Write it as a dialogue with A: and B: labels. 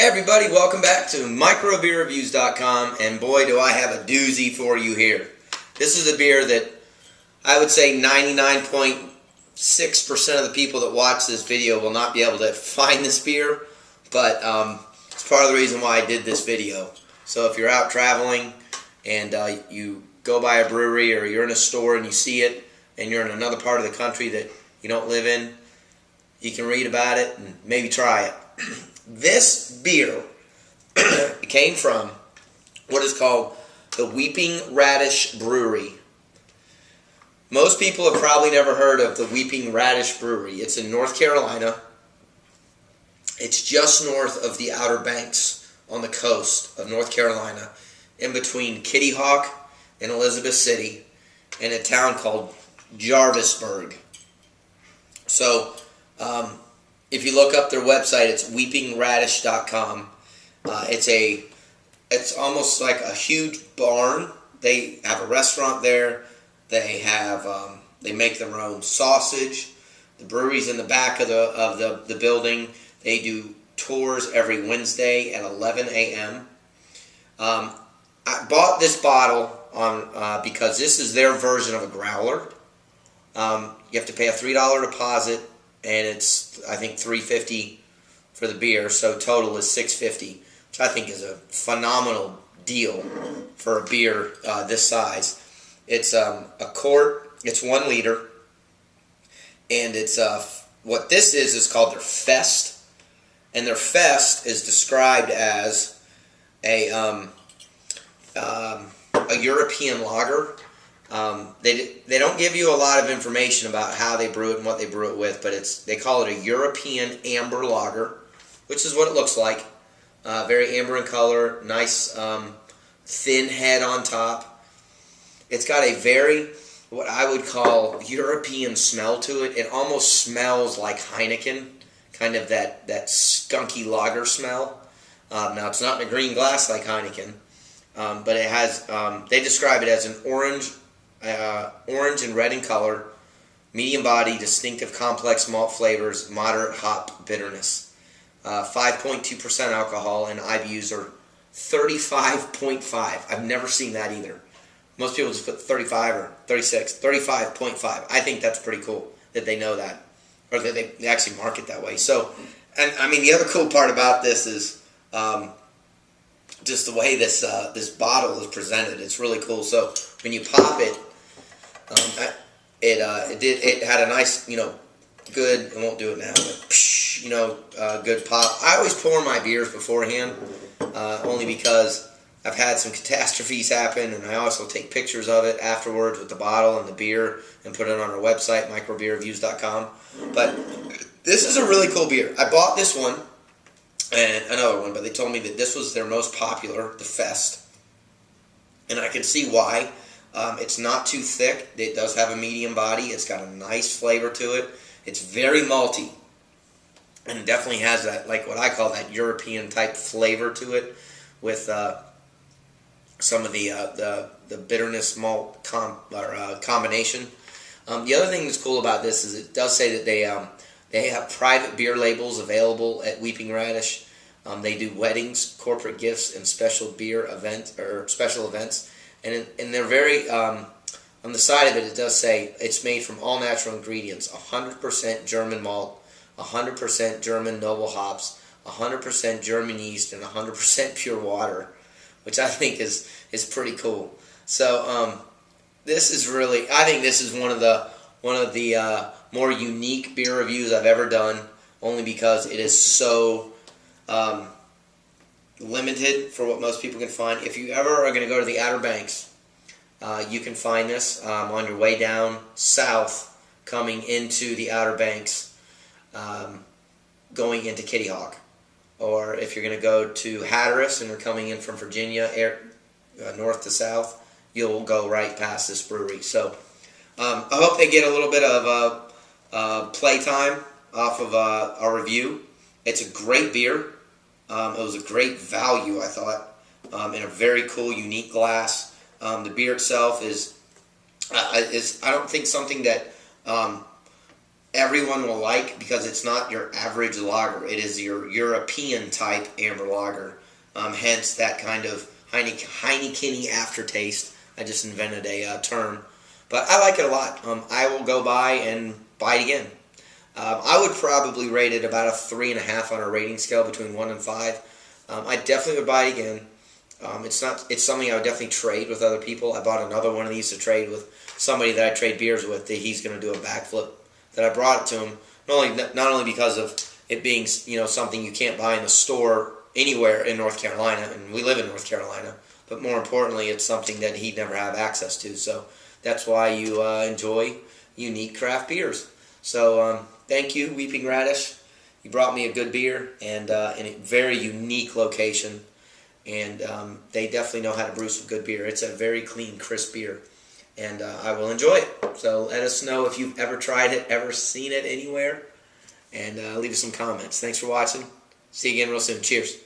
A: Hey everybody, welcome back to microbeerreviews.com, and boy do I have a doozy for you here. This is a beer that I would say 99.6% of the people that watch this video will not be able to find this beer, but it's part of the reason why I did this video. So if you're out traveling and you go by a brewery or you're in a store and you see it and you're in another part of the country that you don't live in, you can read about it and maybe try it. This beer came from what is called the Weeping Radish Brewery. Most people have probably never heard of the Weeping Radish Brewery. It's in North Carolina. It's just north of the Outer Banks on the coast of North Carolina, in between Kitty Hawk and Elizabeth City, in a town called Jarvisburg. So, if you look up their website, it's weepingradish.com. It's almost like a huge barn. They have a restaurant there. They make their own sausage. The brewery's in the back of the building. They do tours every Wednesday at 11 a.m. I bought this bottle because this is their version of a growler. You have to pay a $3 deposit, and it's, I think, $3.50 for the beer, so total is $6.50, which I think is a phenomenal deal for a beer this size. It's a quart, it's 1 liter, and it's what this is called their Fest, and their Fest is described as a European lager. They don't give you a lot of information about how they brew it and what they brew it with, but they call it a European amber lager, which is what it looks like. Very amber in color, nice thin head on top. It's got a very, what I would call, European smell to it. It almost smells like Heineken, kind of that skunky lager smell. Now, it's not in a green glass like Heineken, but it has, they describe it as an orange and red in color, medium body, distinctive complex malt flavors, moderate hop bitterness. 5.2% alcohol, and IBUs are 35.5. I've never seen that either. Most people just put 35 or 36. 35.5. I think that's pretty cool that they know that, or that they actually market that way. So, and I mean, the other cool part about this is just the way this bottle is presented. It's really cool. So when you pop it, it had a nice, good, I won't do it now, but good pop. I always pour my beers beforehand, only because I've had some catastrophes happen, and I also take pictures of it afterwards with the bottle and the beer and put it on our website, microbeerreviews.com. But this is a really cool beer. I bought this one and another one, but they told me that this was their most popular, the Fest, and I can see why. It's not too thick. It does have a medium body. It's got a nice flavor to it. It's very malty, and it definitely has that, like what I call that European type flavor to it, with some of the bitterness malt combination. The other thing that's cool about this is it does say that they have private beer labels available at Weeping Radish. They do weddings, corporate gifts, and special beer events or special events. And they're very, on the side of it, it does say it's made from all natural ingredients, 100% German malt, 100% German noble hops, 100% German yeast, and 100% pure water, which I think is pretty cool. So this is really, I think this is one of the more unique beer reviews I've ever done, only because it is so limited for what most people can find. If you ever are going to go to the Outer Banks, you can find this on your way down south, coming into the Outer Banks, going into Kitty Hawk. Or if you're going to go to Hatteras and you're coming in from Virginia, north to south, you'll go right past this brewery. So I hope they get a little bit of playtime off of our review. It's a great beer. It was a great value, I thought, in a very cool, unique glass. The beer itself is I don't think something that everyone will like because it's not your average lager. It is your European type amber lager. Hence that kind of Heineken-y aftertaste. I just invented a term. But I like it a lot. I will go by and buy it again. I would probably rate it about a 3.5 on a rating scale between 1 and 5. I definitely would buy it again. It's something I would definitely trade with other people. I bought another one of these to trade with somebody that I trade beers with. That he's going to do a backflip. That I brought it to him not only because of it being something you can't buy in the store anywhere in North Carolina, and we live in North Carolina, but more importantly, it's something that he'd never have access to. So that's why you enjoy unique craft beers. So thank you, Weeping Radish. You brought me a good beer and in a very unique location. And they definitely know how to brew some good beer. It's a very clean, crisp beer. And I will enjoy it. So let us know if you've ever tried it, ever seen it anywhere. And leave us some comments. Thanks for watching. See you again real soon. Cheers.